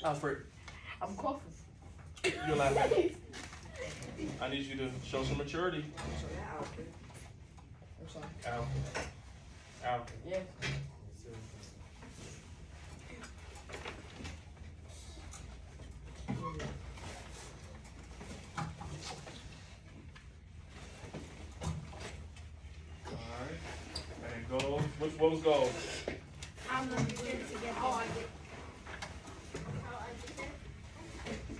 Alfred, I'm coughing. you're laughing. I need you to show some maturity. I'm sorry, Alfred. I'm sorry. Alfred. Alfred. Yeah. Alright. And goals. What was goals? I'm going to get there. How I get there?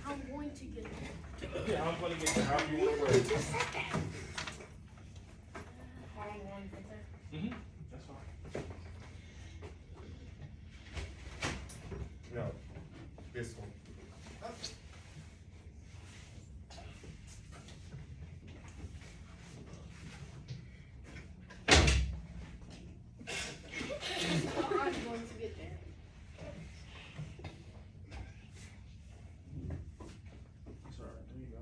I'm going to get there. Yeah, I'm gonna get there. How do you want to word it? How I'm going to get there. That's fine. No. This one. I'm going to get there. That's alright. There you go.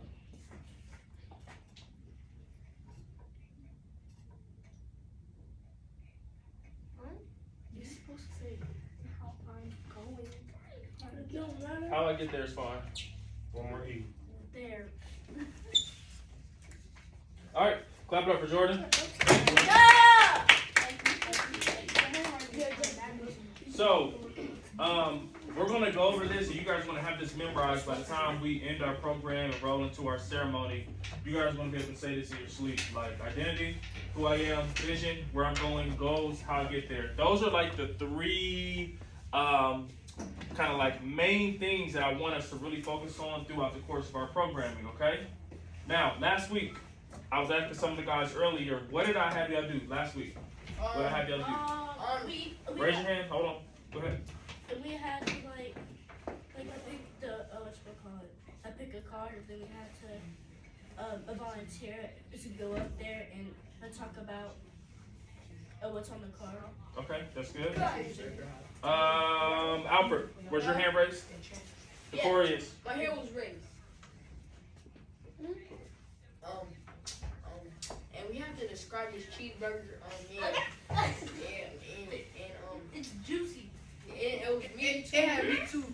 You're supposed to say how I'm going. It don't matter. How I get there is fine. One more E. There. Alright, clap it up for Jordan. So, we're gonna go over this, and you guys are gonna have this memorized by the time we end our program and roll into our ceremony. You guys are gonna be able to say this in your sleep, like identity, who I am, vision, where I'm going, goals, how I get there. Those are like the three kind of like main things that I want us to really focus on throughout the course of our programming, okay? Now, last week, I was asking some of the guys earlier, what did I have y'all do last week? What did I have y'all do? Raise your hand, hold on, go ahead. We had like I picked the I pick a card, and then we had to a volunteer to go up there and talk about what's on the card. Okay, that's good. Alfred, where's your hand raised? Victorious. My hair was raised. And we have to describe this cheeseburger. It's juicy. It was meat. It had meat too.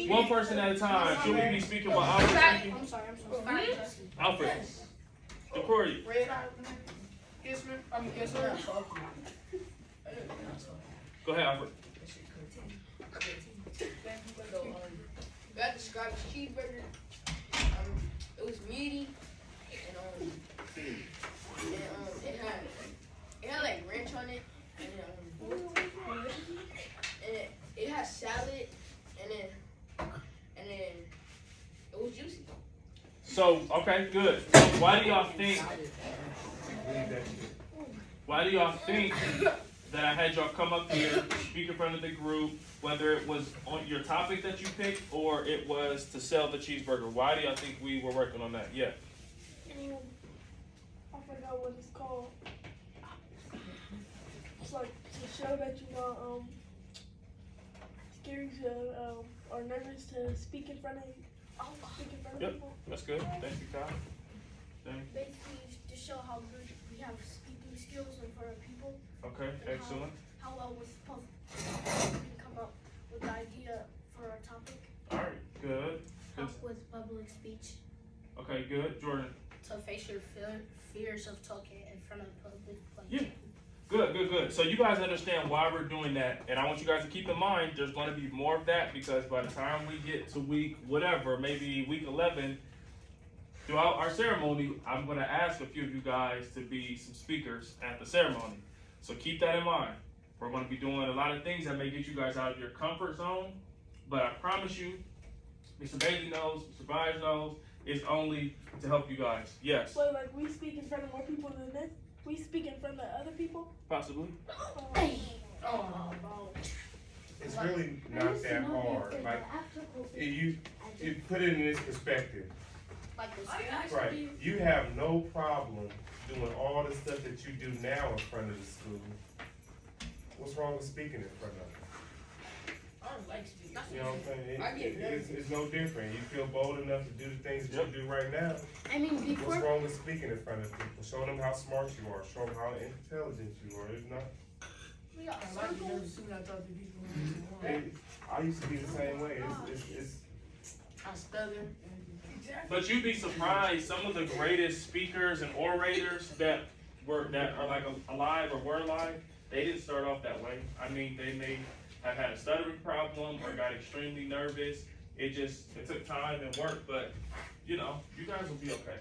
One person at a time. Should we be speaking while Alfred's speaking? I'm sorry. Alfred. Victoria. Red. Yes, ma'am. Yes, sir. Go ahead, Alfred. So, we got to describe this cheeseburger. It was meaty, and it had like ranch on it, and it had salad, and then it was juicy. So, okay, good. So why do y'all think that I had y'all come up here, speak in front of the group, whether it was on your topic that you picked or it was to sell the cheeseburger? Why do y'all think we were working on that? Yeah. I forgot what it's called. It's like to show that you are scared or nervous to speak in front of Yep. people. That's good. Thank you, Kyle. Basically, to show how good we have speaking skills in front of people. Okay, excellent. How well we're supposed to come up with the idea for our topic. All right, good. Help with public speech. Okay, good. Jordan. To face your fears of talking in front of public. Yeah. Good. So you guys understand why we're doing that, and I want you guys to keep in mind there's going to be more of that because by the time we get to week whatever, maybe week 11, throughout our ceremony, I'm going to ask a few of you guys to be some speakers at the ceremony. So keep that in mind. We're going to be doing a lot of things that may get you guys out of your comfort zone, but I promise you, Mr. Bailey knows, Mr. Byers knows, it's only to help you guys. Yes. So like we speak in front of more people than this? We speak in front of other people? Possibly. It's really not that hard. Like, you put it in this perspective. Like Right. You have no problem doing all the stuff that you do now in front of the school. What's wrong with speaking in front of them? I don't like speaking. You know what I'm saying? It's no different. You feel bold enough to do the things that you do right now. I mean, What's wrong with speaking in front of people? Show them how smart you are. Show them how intelligent you are. It's not. I like to never see when I talk to people. I used to be the same way. It's I stutter. But you'd be surprised, some of the greatest speakers and orators that are like alive or were alive, they didn't start off that way. I mean, they may have had a stuttering problem or got extremely nervous. It took time and work, but you know, you guys will be okay.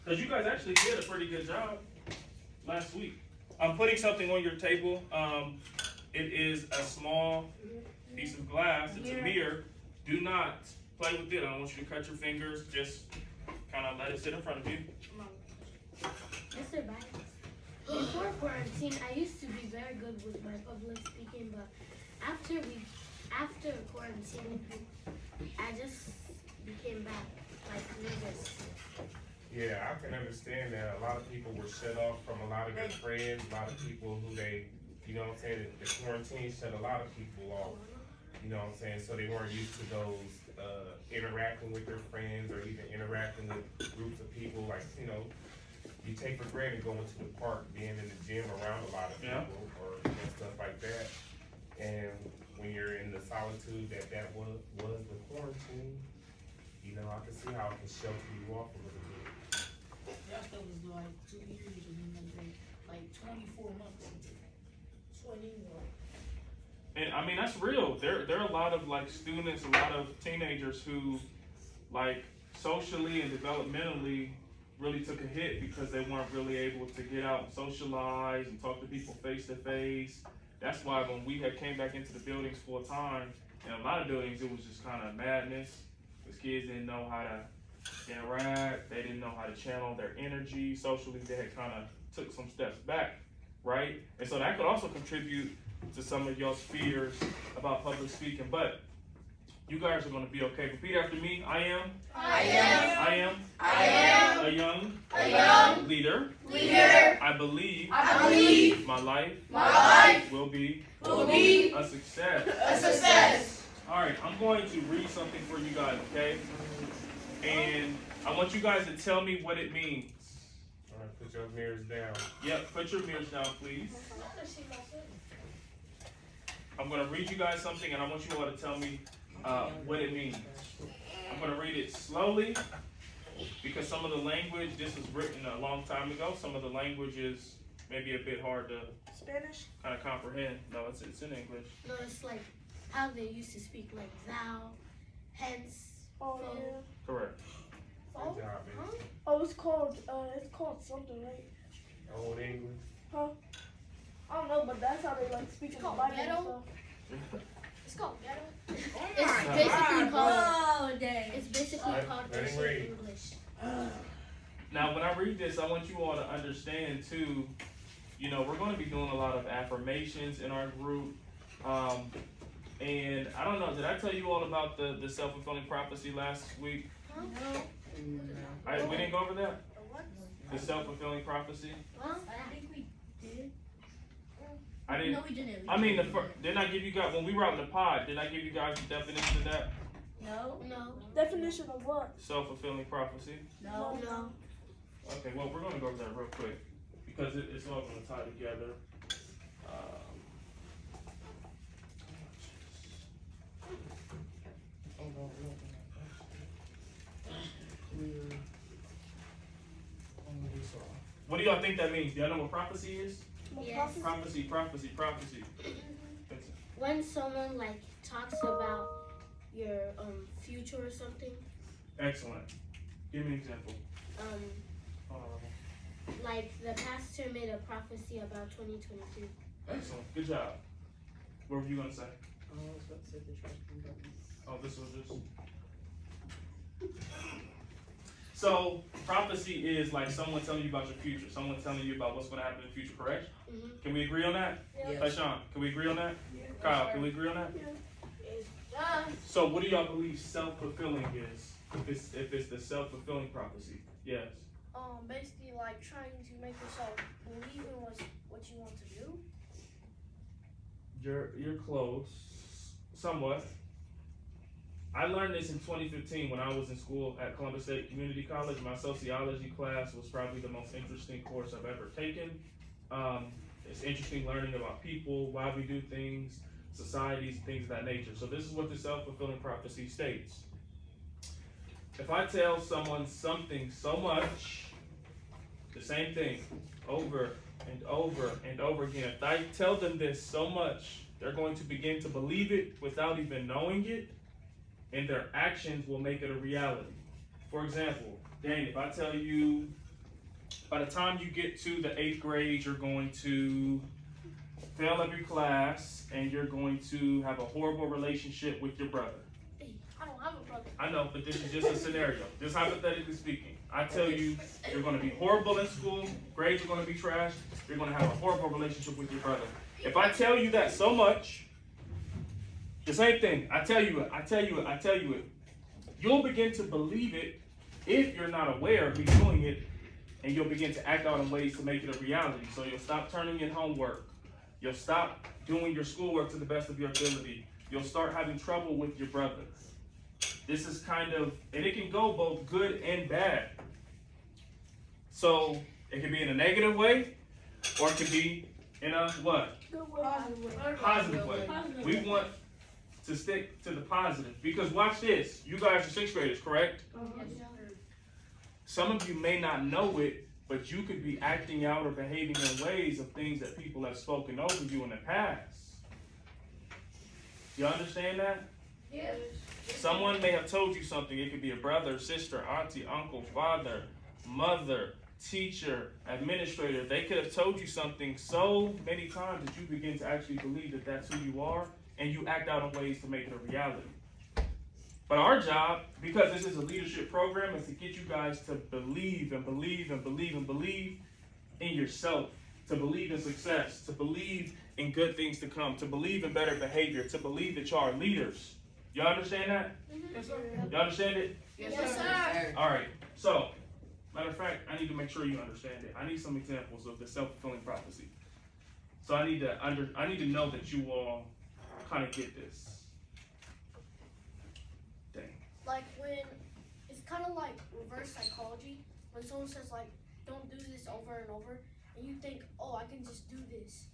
Because you guys actually did a pretty good job last week. I'm putting something on your table. It is a small piece of glass. It's a mirror. Do not play with it. I don't want you to cut your fingers. Just kind of let it sit in front of you. Mr. Banks, before quarantine, I used to be very good with my public speaking, but after quarantine, I just became back like nervous. Yeah, I can understand that. A lot of people were shut off from a lot of their friends, a lot of people who you know what I'm saying, the quarantine shut a lot of people off, you know what I'm saying, so they weren't used to those, interacting with their friends or even interacting with groups of people, like, you know, you take for granted going to the park, being in the gym around a lot of people, or stuff like that, and when you're in the solitude that was the quarantine, you know, I can see how it can shelter you off a little bit. That stuff was like 2 years or like 24 months. 21. And I mean, that's real. There are a lot of like students, a lot of teenagers who like socially and developmentally really took a hit because they weren't really able to get out and socialize and talk to people face to face. That's why when we came back into the buildings full time, in a lot of buildings, it was just kind of madness. Because kids didn't know how to interact. They didn't know how to channel their energy. Socially, they had kind of took some steps back, right? And so that could also contribute to some of y'all's fears about public speaking. But you guys are going to be okay. Repeat after me. I am a young leader. I believe my life will be a success. All right, I'm going to read something for you guys, okay? And I want you guys to tell me what it means. All right, put your mirrors down. Yep, put your mirrors down, please. I'm going to read you guys something, and I want you all to tell me what it means. I'm going to read it slowly, because some of the language, this was written a long time ago. Some of the language is maybe a bit hard to Spanish? kind of comprehend. No, it's in English. No, it's like how they used to speak, like thou, hence. Oh, yeah. Correct. Good job, baby. Oh, it's called something, right? Old English. Huh? I don't know, but that's how they like speak in the Bible and ghetto? stuff. It's called ghetto. Oh It's my basically God, called. Oh, dang. It's basically Let- called let him basic read. English. Now, when I read this, I want you all to understand too, you know, we're going to be doing a lot of affirmations in our group. And I don't know, did I tell you all about the self-fulfilling prophecy last week? No. We didn't go over that? What? The self-fulfilling prophecy? Huh? I think we did. I didn't. No, we didn't. I mean, didn't I give you guys, when we were out in the pod, did I give you guys the definition of that? No. No. Definition of what? Self-fulfilling prophecy? No. No. Okay, well, we're going to go over that real quick, because it's all going to tie together. What do y'all think that means? Do y'all know what prophecy is? Yes. Prophecy. When someone like talks about your future or something, Excellent. Give me an example. like the pastor made a prophecy about 2022. Excellent. Good job. What were you gonna say? Oh, this was just. So prophecy is like someone telling you about your future. Someone telling you about what's gonna happen in the future. Correct? Mm-hmm. Can we agree on that? Yes. Sean, can we agree on that? Yeah. Kyle, can we agree on that? Yeah. So what do y'all believe self-fulfilling is? If it's the self-fulfilling prophecy? Yes. Basically like trying to make yourself believe in what you want to do. You're close. Somewhat. I learned this in 2015 when I was in school at Columbus State Community College. My sociology class was probably the most interesting course I've ever taken. It's interesting learning about people, why we do things, societies, things of that nature. So this is what the self-fulfilling prophecy states. If I tell someone something so much, the same thing, over and over and over again, if I tell them this so much, they're going to begin to believe it without even knowing it, and their actions will make it a reality. For example, Dane, if I tell you, by the time you get to the 8th grade, you're going to fail every class, and you're going to have a horrible relationship with your brother. I don't have a brother. I know, but this is just a scenario. Just hypothetically speaking. I tell you, you're going to be horrible in school, grades are going to be trash, you're going to have a horrible relationship with your brother. If I tell you that so much, the same thing, I tell you it, you'll begin to believe it if you're not aware of me doing it, and you'll begin to act out in ways to make it a reality. So you'll stop turning in homework. You'll stop doing your schoolwork to the best of your ability. You'll start having trouble with your brother. This is kind of, and it can go both good and bad. So it can be in a negative way, or it can be in a what? Positive way. We want to stick to the positive. Because watch this. You guys are 6th graders, correct? Some of you may not know it, but you could be acting out or behaving in ways of things that people have spoken over you in the past. You understand that? Yes. Someone may have told you something. It could be a brother, sister, auntie, uncle, father, mother, teacher, administrator. They could have told you something so many times that you begin to actually believe that that's who you are, and you act out in ways to make it a reality. But our job, because this is a leadership program, is to get you guys to believe and believe and believe and believe in yourself, to believe in success, to believe in good things to come, to believe in better behavior, to believe that y'all are leaders. Y'all understand that? Yes, sir. Y'all understand it? Yes, Yes, sir. sir. All right. So, matter of fact, I need to make sure you understand it. I need some examples of the self-fulfilling prophecy. So I need to know that you all kind of get this. Dang. Like when it's kind of like reverse psychology. When someone says like, "Don't do this over and over," and you think, "Oh, I can just do this,"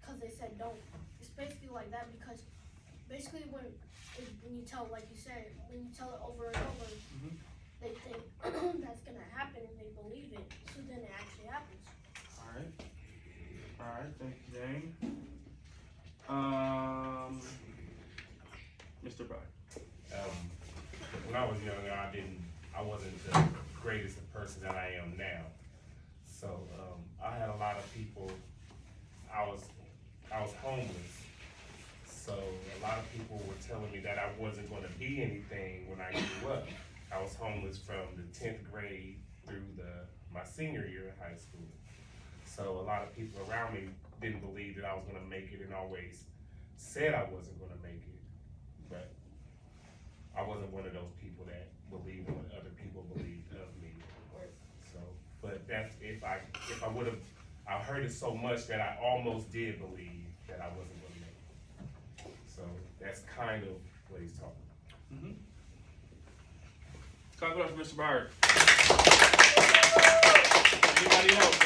because they said don't. It's basically like that because basically when you tell, like you said, when you tell it over and over, they think that's gonna happen and they believe it. So then it actually happens. All right. Thank you, Dane. Mr. Bright. When I was younger, I wasn't the greatest person that I am now. So I had a lot of people. I was homeless. So a lot of people were telling me that I wasn't going to be anything when I grew up. I was homeless from the 10th grade through my senior year in high school. So a lot of people around me didn't believe that I was going to make it, and always said I wasn't going to make it. But I wasn't one of those people that believed in what other people believed of me. So, but that's if I would have, I heard it so much that I almost did believe that I wasn't going to make it. So that's kind of what he's talking about. Clap it up for Mr. Byard. Anybody else?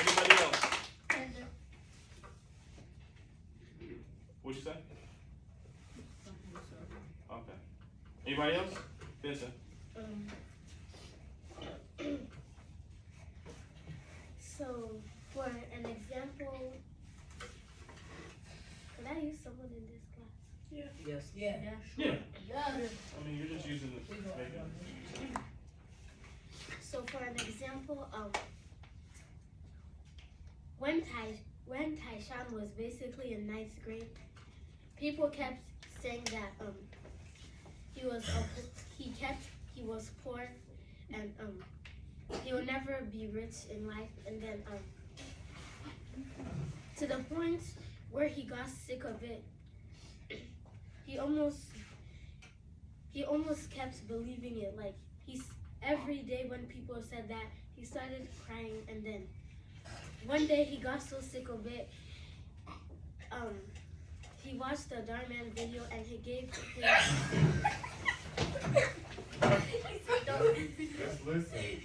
What'd you say? Okay. Anybody else? Vincent. So, for an example, could I use someone in this class? Yes. Yeah. Yeah. Yeah. I mean, you're just using the. So, for an example, when Tyshawn was basically in 9th grade, people kept saying that he was poor and he will never be rich in life, and then to the point where he got sick of it, he almost kept believing it. Like every day when people said that, he started crying, and then one day he got so sick of it, he watched the Darman video and he gave him Let's listen.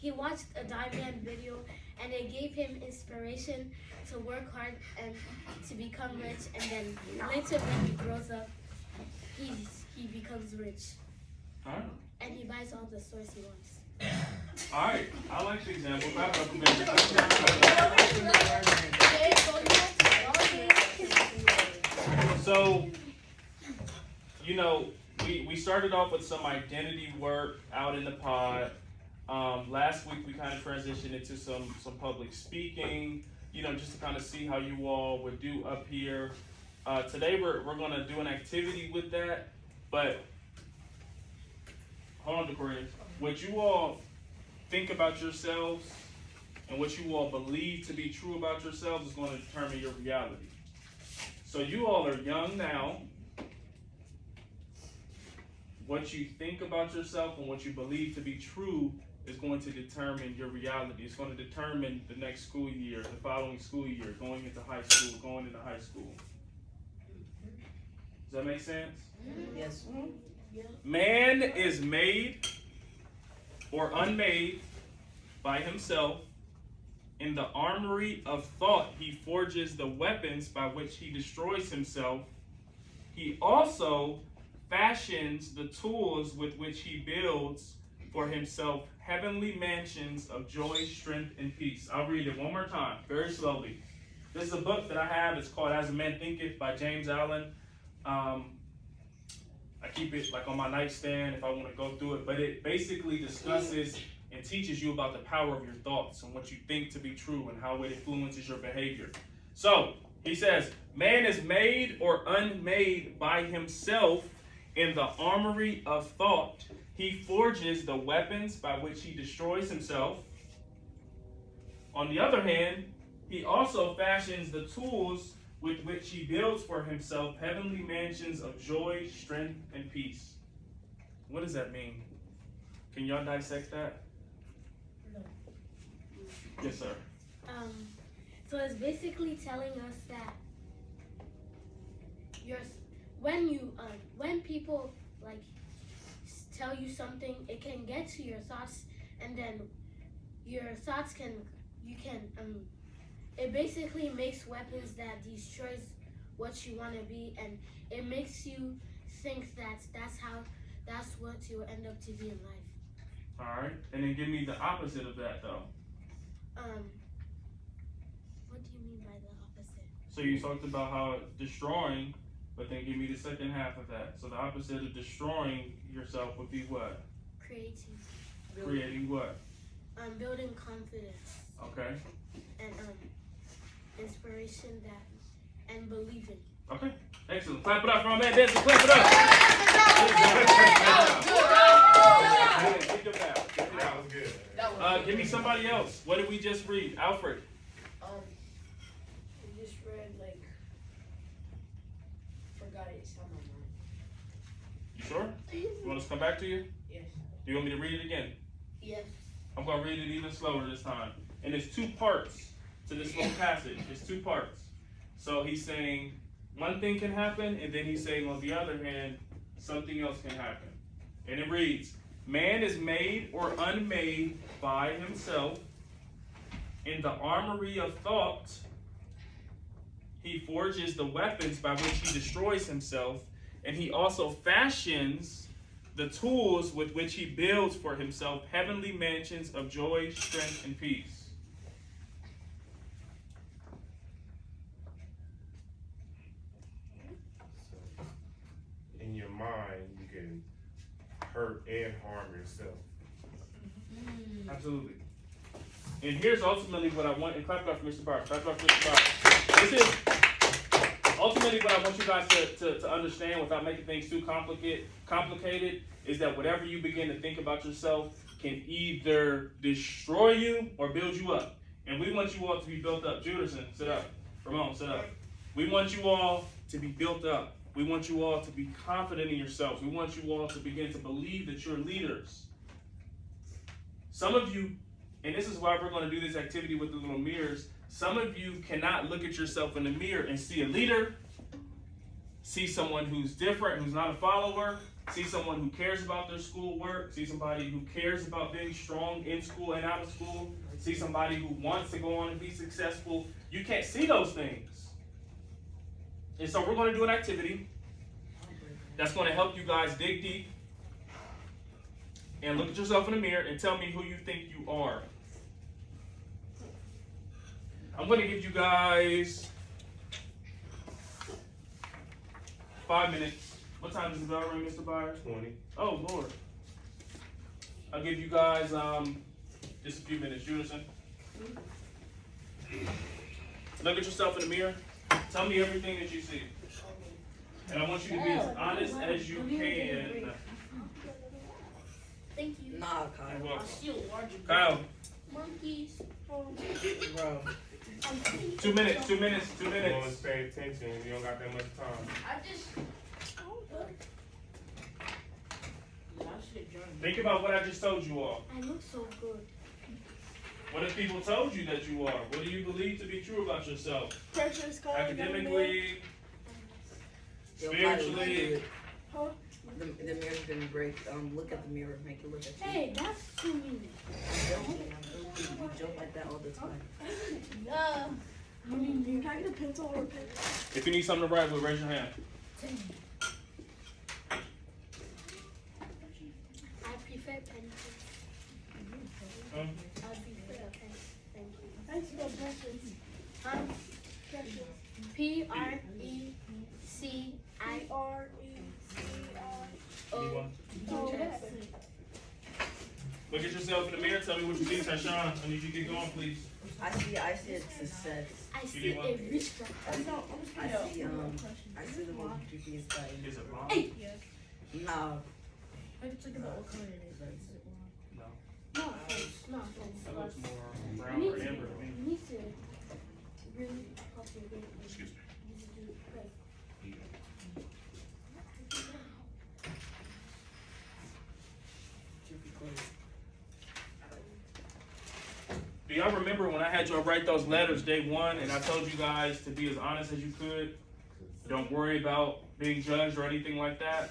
he watched a Darman video and it gave him inspiration to work hard and to become rich. And then later, when he grows up, he becomes rich. All right. And he buys all the stores he wants. All right. I like the example. Clap it up, man. So, you know, we started off with some identity work out in the pod. Last week we kind of transitioned into some public speaking, you know, just to kind of see how you all would do up here. Today we're going to do an activity with that, but hold on, Decoria. What you all think about yourselves and what you all believe to be true about yourselves is going to determine your reality. So you all are young now. What you think about yourself and what you believe to be true is going to determine your reality. It's going to determine the next school year, the following school year, going into high school, going into high school. Does that make sense? Yes. Man is made or unmade by himself. In the armory of thought, he forges the weapons by which he destroys himself. He also fashions the tools with which he builds for himself heavenly mansions of joy, strength, and peace. I'll read it one more time, very slowly. This is a book that I have. It's called As a Man Thinketh by James Allen. I keep it like on my nightstand if I want to go through it, but it basically discusses and teaches you about the power of your thoughts and what you think to be true and how it influences your behavior. So, he says, man is made or unmade by himself. In the armory of thought, he forges the weapons by which he destroys himself. On the other hand, he also fashions the tools with which he builds for himself heavenly mansions of joy, strength, and peace. What does that mean? Can y'all dissect that? No. Yes, sir. So it's basically telling us that when people like tell you something, it can get to your thoughts, and then your thoughts it basically makes weapons that destroys what you want to be, and it makes you think that that's what you end up to be in life. All right, and then give me the opposite of that, though. What do you mean by the opposite? So you talked about how it's destroying, but then give me the second half of that. So the opposite of destroying yourself would be what? Creating. Creating what? Building confidence. Okay. And inspiration and believing. Okay. Excellent. Clap it up for my man Denzel. Clap it up. That was good. Give me somebody else. What did we just read? Alfred. We just read forgot it. It's on my mind. You sure? You want us to come back to you? Yes. Do you want me to read it again? Yes. I'm going to read it even slower this time. And there's two parts to this whole passage. There's two parts. So he's saying one thing can happen, and then he's saying on the other hand, something else can happen. And it reads, man is made or unmade by himself. In the armory of thought, he forges the weapons by which he destroys himself, and he also fashions the tools with which he builds for himself heavenly mansions of joy, strength, and peace. In your mind, you can hurt and harm yourself. Absolutely. And here's ultimately what I want, and clap it up for Mr. Barr. Clap it up for Mr. Barr. This is ultimately what I want you guys to understand without making things too complicated is that whatever you begin to think about yourself can either destroy you or build you up. And we want you all to be built up. Juderson, sit up. Ramon, sit up. We want you all to be built up. We want you all to be confident in yourselves. We want you all to begin to believe that you're leaders. Some of you, and this is why we're going to do this activity with the little mirrors, some of you cannot look at yourself in the mirror and see a leader, see someone who's different, who's not a follower, see someone who cares about their schoolwork, see somebody who cares about being strong in school and out of school. see somebody who wants to go on and be successful. You can't see those things. And so we're going to do an activity that's going to help you guys dig deep and look at yourself in the mirror and tell me who you think you are. I'm going to give you guys 5 minutes. What time is the bell ring, Mr. Byers? 20. Oh, Lord. I'll give you guys just a few minutes. Unison. Look at yourself in the mirror. Tell me everything that you see. And I want you to be as honest as you can. Thank you. Nah, You're Kyle. welcome. Still larger. Kyle, Monkeys. Bro. 2 minutes, 2 minutes, 2 You minutes. always pay attention. You don't got that much time. I just. Yeah, I should join. Think about what I just told you all. I look so good. What if people told you that you are? What do you believe to be true about yourself? Precious color. Academically, Yo, spiritually. Huh? The mirror's been great. Look at the mirror. Make it look at you. Hey, that's too mean. I'm joking. You joke like that all the time. Can I get a pencil or a pen? If you need something to write with, raise your hand. I prefer pen. Huh? I prefer a pen. Thank you. I spell precious. Precious. P-R-E-C-I. R-E-C-I. Anyone? Oh, yes. Look at yourself in the mirror. Tell me what you see, Tashawn. I need you to get going, please. I see a success. I see a rich guy. I see the most creepiest guy. Is it wrong? Hey. Nah. I can check about what color it is. Is it No. Not false. Not That false. looks more You brown need or to, amber to me. you need to really help your game. Excuse me. You need to do it right. Do y'all remember when I had y'all write those letters day one and I told you guys to be as honest as you could? Don't worry about being judged or anything like that.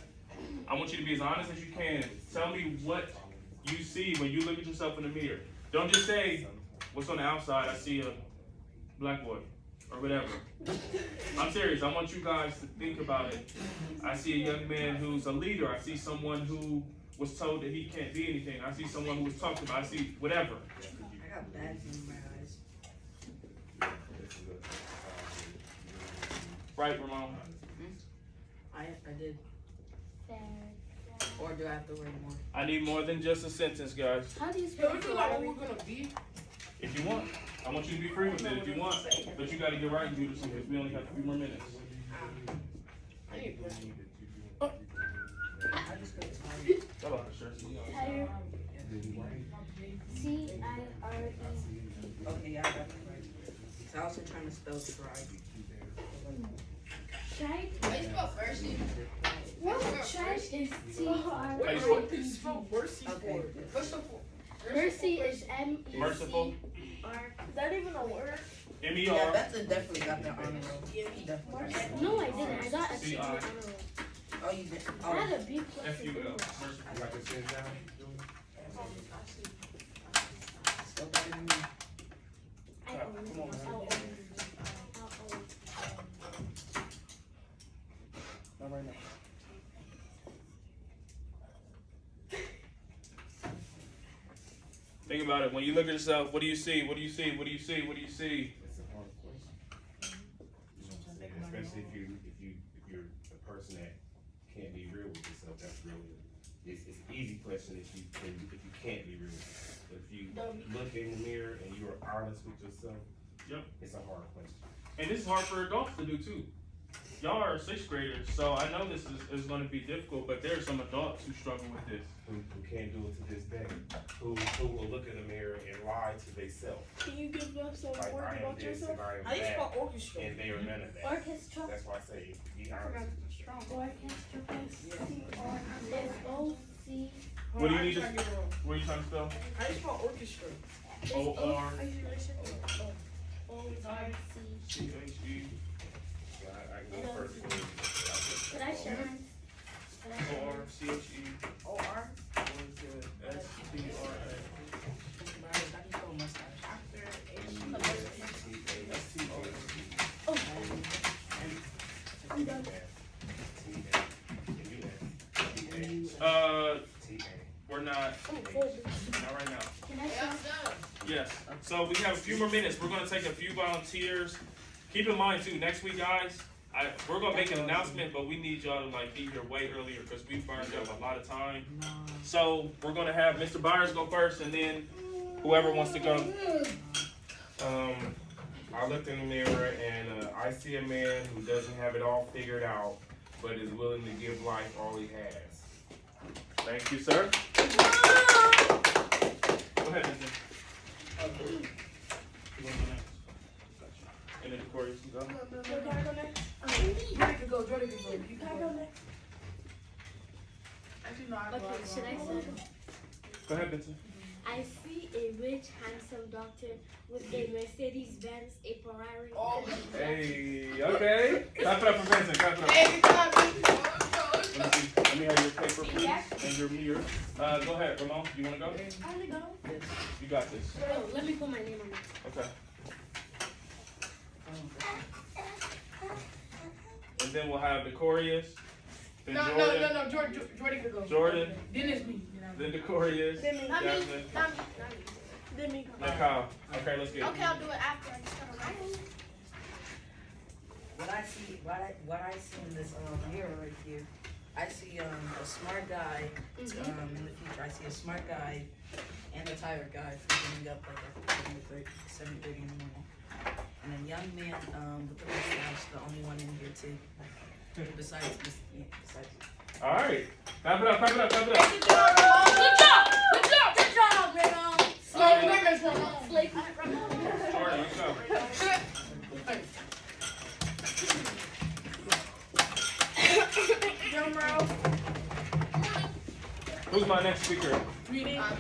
I want you to be as honest as you can. Tell me what you see when you look at yourself in the mirror. Don't just say, what's on the outside? I see a black boy or whatever. I'm serious. I want you guys to think about it. I see a young man who's a leader. I see someone who was told that he can't be anything. I see someone who was talked about. I see whatever. I got bags in my eyes. Right, Ramon? I did. Fair. Or do I have to write more? I need more than just a sentence, guys. How do you Yo, spell we feel like what we're gonna be. If you want. I want you to be free with it if you want. But you gotta get right, Judas, because we only have a few more minutes. I need a pencil. I just got tired. How about the shirt? Tire? C-I-R-E. Okay, yeah, I got it right. So I was also trying to spell try. Tried? How you spell Mercy? No, tried is T-R-I-P. What do you spell Mercy Okay. for? First of all. Mercy is M-E-C-R. Merciful. Is that even a word? Yeah, M-E-R. Betha definitely got the honor roll. He definitely got it. No, I didn't. I got a C in the C-I. honor roll. Oh, you did? I had Oh, a B plus. F-U-L. You Merciful. got to sit down. spell better than me. I own it. Come on, man. I'll own it. I'll own it. Not right now. Think about it. When you look at yourself, what do you see? What do you see? What do you see? What do you see? It's a hard question. You know what I'm saying? Especially if you're a person that can't be real with yourself. That's really it's an easy question if you can't be real with yourself. But if you look in the mirror and you are honest with yourself, Yep. it's a hard question. And this is hard for adults to do too. Y'all are sixth graders, so I know this is going to be difficult, but there are some adults who struggle with this. Who can't do it to this day? Who will look in the mirror and lie to themselves? Can you give us some Like word I am about this yourself? and I am How you that, spell orchestra? and they are none of that. Orchestra. That's why I say be honest with yourself. Orchestra. S-O-C. What do you need to? What are you trying to spell? How you spell orchestra? O-R. O-R-C. C-H-E. I can go first. Could I share mine? Could I share mine? O-R-C-H-E. O-R? S-T-R-A. I can spell mustache. We're not right now. Can I Yeah, start? I'm done. Yes. So we have a few more minutes. We're gonna take a few volunteers. Keep in mind too, next week, guys, we're gonna make an announcement, but we need y'all to like be here way earlier because we burned up a lot of time. So we're gonna have Mr. Byers go first, and then whoever wants to go. I looked in the mirror and I see a man who doesn't have it all figured out, but is willing to give life all he has. Thank you, sir. Go ahead, Vincent. You wanna go next? Gotcha. And then Corey, you go. Can I go next? Jordan can go. Jordan can go. You Can I can go go. next? Actually, no, I go. Okay, should I start? Go ahead, Vincent. I see a rich, handsome doctor with a Mercedes-Benz, a Ferrari. Oh. Hey, okay. Clap it up for Vincent. Clap it up. Hey, good job, man. Let me see. Let me have your paper, please, and your mirror. Go ahead, Ramon. You wanna go? I wanna go. You got this. Oh, let me put my name on it. Okay. And then we'll have Decorius. Then No, Jordan. no. Jordan can go. Jordan. Then it's me. Then Decorius. Then me. Not me, Jasmine. not me, not me. Then me. Then Kyle. Okay, let's get it. Okay, I'll do it after I just gotta write. What I see in this mirror right here, I see a smart guy. In the future, I see a smart guy and a tired guy from getting up like at 7:30 in the morning, and a young man with the mustache, the only one in here too. Besides. All right. Clap it up. Clap it up. Clap it up. Good job! Good job, Ramon! Slave women's Slave Jordan, let's go. Drum roll. Who's my next speaker? Reading. All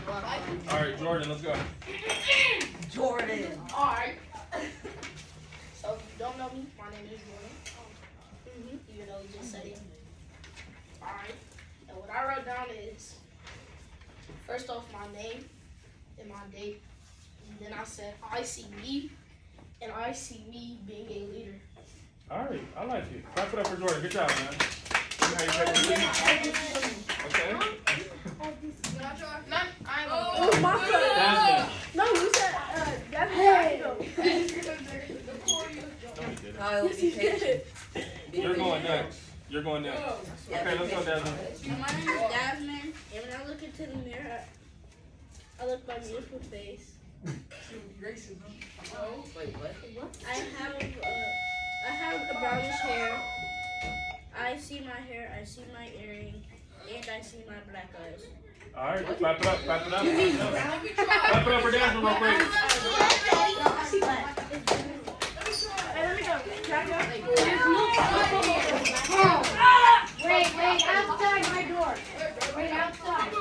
right, Jordan, let's go. Jordan. Alright. So if you don't know me, my name is Jordan. Even though we just said it. Alright. And what I wrote down is first off my name and my date. And then I said I see me and I see me being a leader. All right, I like it. Clap it up for Jordan. Good job, man. Let me have your paper, please. Okay. Can I try? None. I ain't Oh, gonna my turn. Jasmine. No, you said, that's how I go. No, you didn't. Kyle, be patient. You're going next. You're going next. Okay, let's go, Jasmine. My name is Jasmine, and when I look into the mirror, I look at my beautiful face. Wait, what? I have a brownish hair. I see my hair, I see my earring, and I see my black eyes. All right, clap it up. Clap it up. Let me try. Clap it up for Jasmine real quick. Hey, let me go. Can I go? Wait, outside my door. Wait, outside.